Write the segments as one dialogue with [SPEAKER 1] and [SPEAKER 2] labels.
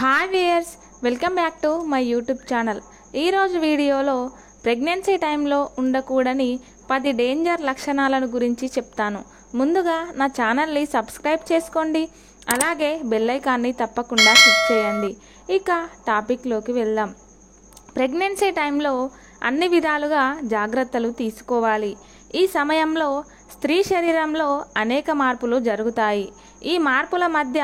[SPEAKER 1] Hi viewers, welcome back to my YouTube channel. ఈరోజు వీడియోలో pregnancy టైంలో ఉండకూడని 10 డేంజర్ లక్షణాలను గురించి చెప్తాను. ముందుగా నా ఛానల్ని సబ్స్క్రైబ్ చేసుకోండి, అలాగే బెల్ ఐకాన్ని తప్పకుండా క్లిక్ చేయండి. ఇక టాపిక్లోకి వెళ్దాం. ప్రెగ్నెన్సీ టైంలో అన్ని విధాలుగా జాగ్రత్తలు తీసుకోవాలి. ఈ సమయంలో స్త్రీ శరీరంలో అనేక మార్పులు జరుగుతాయి. ఈ మార్పుల మధ్య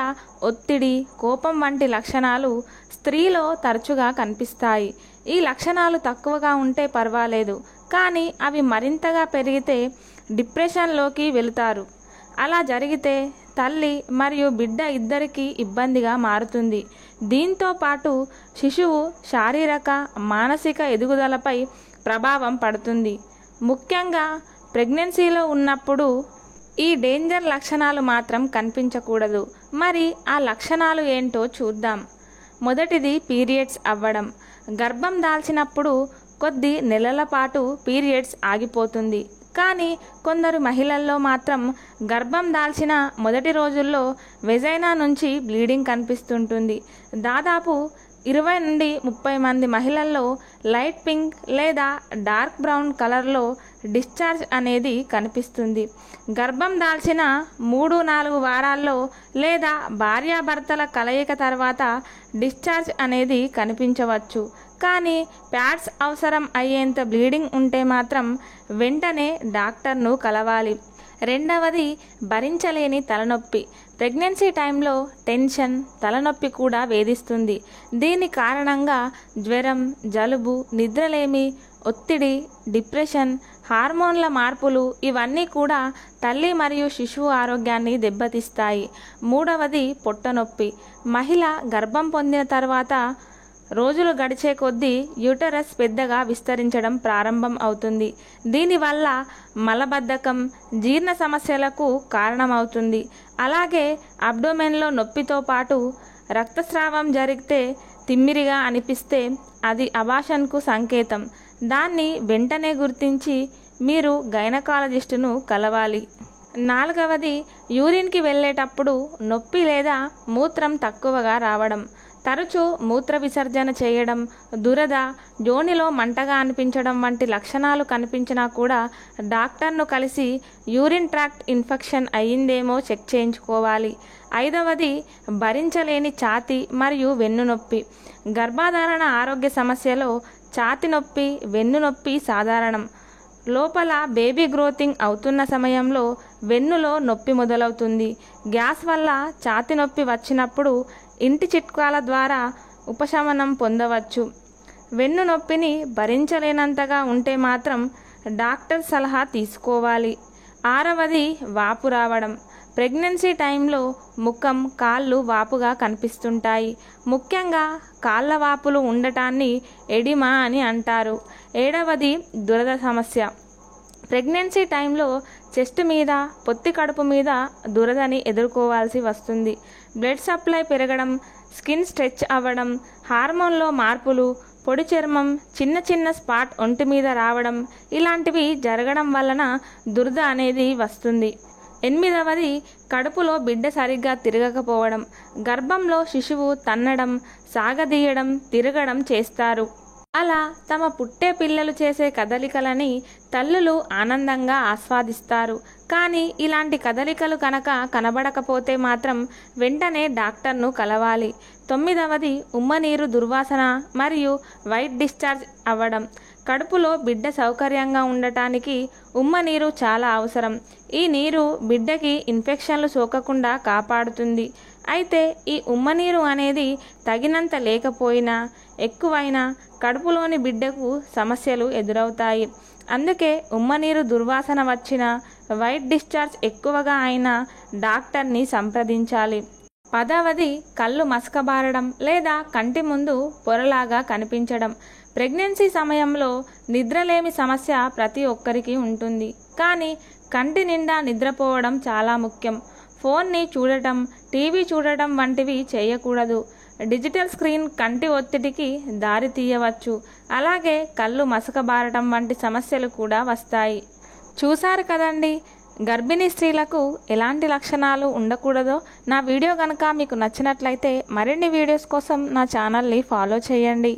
[SPEAKER 1] ఒత్తిడి, కోపం వంటి లక్షణాలు స్త్రీలో తరచుగా కనిపిస్తాయి. ఈ లక్షణాలు తక్కువగా ఉంటే పర్వాలేదు, కానీ అవి మరింతగా పెరిగితే డిప్రెషన్లోకి వెళుతారు. అలా జరిగితే తల్లి మరియు బిడ్డ ఇద్దరికీ ఇబ్బందిగా మారుతుంది. దీంతో పాటు శిశువు శారీరక, మానసిక ఎదుగుదలపై ప్రభావం పడుతుంది. ముఖ్యంగా ప్రెగ్నెన్సీలో ఉన్నప్పుడు ఈ డేంజర్ లక్షణాలు మాత్రం కనిపించకూడదు. మరి ఆ లక్షణాలు ఏంటో చూద్దాం. మొదటిది పీరియడ్స్ అవ్వడం. గర్భం దాల్చినప్పుడు కొద్ది నెలల పాటు పీరియడ్స్ ఆగిపోతుంది. కానీ కొందరు మహిళల్లో మాత్రం గర్భం దాల్చిన మొదటి రోజుల్లో వెజైనా నుంచి బ్లీడింగ్ కనిపిస్తుంటుంది. దాదాపు 20 నుండి 30 మంది మహిళల్లో లైట్ పింక్ లేదా డార్క్ బ్రౌన్ కలర్లో డిశ్చార్జ్ అనేది కనిపిస్తుంది. గర్భం దాల్చిన 3-4 వారాల్లో లేదా భార్యాభర్తల కలయిక తర్వాత డిశ్చార్జ్ అనేది కనిపించవచ్చు. కానీ ప్యాడ్స్ అవసరం అయ్యేంత బ్లీడింగ్ ఉంటే మాత్రం వెంటనే డాక్టర్ను కలవాలి. రెండవది భరించలేని తలనొప్పి. ప్రెగ్నెన్సీ టైంలో టెన్షన్, తలనొప్పి కూడా వేధిస్తుంది. దీని కారణంగా జ్వరం, జలుబు, నిద్రలేమి, ఒత్తిడి, డిప్రెషన్, హార్మోన్ల మార్పులు ఇవన్నీ కూడా తల్లి మరియు శిశువు ఆరోగ్యాన్ని దెబ్బతీస్తాయి. మూడవది పొట్టనొప్పి. మహిళ గర్భం పొందిన తర్వాత రోజులు గడిచే కొద్దీ యూటరస్ పెద్దగా విస్తరించడం ప్రారంభం అవుతుంది. దీనివల్ల మలబద్ధకం, జీర్ణ సమస్యలకు కారణమవుతుంది. అలాగే అబ్డోమెన్లో నొప్పితో పాటు రక్తస్రావం జరిగితే తిమ్మిరిగా అనిపిస్తే అది అబార్షన్కు సంకేతం. దాన్ని వెంటనే గుర్తించి మీరు గైనకాలజిస్టును కలవాలి. నాలుగవది యూరిన్కి వెళ్ళేటప్పుడు నొప్పి లేదా మూత్రం తక్కువగా రావడం, తరచూ మూత్ర విసర్జన చేయడం, దురద, జోనిలో మంటగా అనిపించడం వంటి లక్షణాలు కనిపించినా కూడా డాక్టర్ను కలిసి యూరిన్ ట్రాక్ట్ ఇన్ఫెక్షన్ అయ్యిందేమో చెక్ చేయించుకోవాలి. ఐదవది భరించలేని ఛాతీ మరియు వెన్నునొప్పి. గర్భధారణ ఆరోగ్య సమస్యలో ఛాతీ నొప్పి, వెన్నునొప్పి సాధారణం. లోపల బేబీ గ్రోతింగ్ అవుతున్న సమయంలో వెన్నులో నొప్పి మొదలవుతుంది. గ్యాస్ వల్ల ఛాతీ నొప్పి వచ్చినప్పుడు ఇంటి చిట్కాల ద్వారా ఉపశమనం పొందవచ్చు. వెన్ను నొప్పిని భరించలేనంతగా ఉంటే మాత్రం డాక్టర్ సలహా తీసుకోవాలి. ఆరవది వాపు రావడం. ప్రెగ్నెన్సీ టైంలో ముఖం, కాళ్ళు వాపుగా కనిపిస్తుంటాయి. ముఖ్యంగా కాళ్ళ వాపులు ఉండటాన్ని ఎడిమా అని అంటారు. ఏడవది దురద సమస్య. ప్రెగ్నెన్సీ టైంలో చెస్ట్ మీద, పొత్తి కడుపు మీద దురదని ఎదుర్కోవాల్సి వస్తుంది. బ్లడ్ సప్లై పెరగడం, స్కిన్ స్ట్రెచ్ అవ్వడం, హార్మోన్లో మార్పులు, పొడి చర్మం, చిన్న చిన్న స్పాట్ ఒంటి మీద రావడం ఇలాంటివి జరగడం వలన దురద అనేది వస్తుంది. ఎనిమిదవది కడుపులో బిడ్డ సరిగ్గా తిరగకపోవడం. గర్భంలో శిశువు తన్నడం, సాగదీయడం, తిరగడం చేస్తారు. అలా తమ పుట్టే పిల్లలు చేసే కదలికలని తల్లులు ఆనందంగా ఆస్వాదిస్తారు. కానీ ఇలాంటి కదలికలు కనుక కనబడకపోతే మాత్రం వెంటనే డాక్టర్ను కలవాలి. తొమ్మిదవది ఉమ్మనీరు దుర్వాసన మరియు వైట్ డిశ్చార్జ్ అవ్వడం. కడుపులో బిడ్డ సౌకర్యంగా ఉండటానికి ఉమ్మనీరు చాలా అవసరం. ఈ నీరు బిడ్డకి ఇన్ఫెక్షన్లు సోకకుండా కాపాడుతుంది. అయితే ఈ ఉమ్మనీరు అనేది తగినంత లేకపోయినా, ఎక్కువైనా కడుపులోని బిడ్డకు సమస్యలు ఎదురవుతాయి. అందుకే ఉమ్మనీరు దుర్వాసన వచ్చినా, వైట్ డిశ్చార్జ్ ఎక్కువగా అయినా డాక్టర్ని సంప్రదించాలి. 10వది కళ్ళు మసకబారడం లేదా కంటి ముందు పొరలాగా కనిపించడం. ప్రెగ్నెన్సీ సమయంలో నిద్రలేమి సమస్య ప్రతి ఒక్కరికి ఉంటుంది. కానీ కంటి నిండా నిద్రపోవడం చాలా ముఖ్యం. ఫోన్ని చూడటం, టీవీ చూడటం వంటివి చేయకూడదు. డిజిటల్ స్క్రీన్ కంటి ఒత్తిడికి దారి తీయవచ్చు. అలాగే కళ్ళు మసకబారటం వంటి సమస్యలు కూడా వస్తాయి. చూశారు కదండి, గర్భిణీ స్త్రీలకు ఎలాంటి లక్షణాలు ఉండకూడదో నా వీడియో కనుక మీకు నచ్చినట్లయితే మరిన్ని వీడియోస్ కోసం నా ఛానల్ని ఫాలో చేయండి.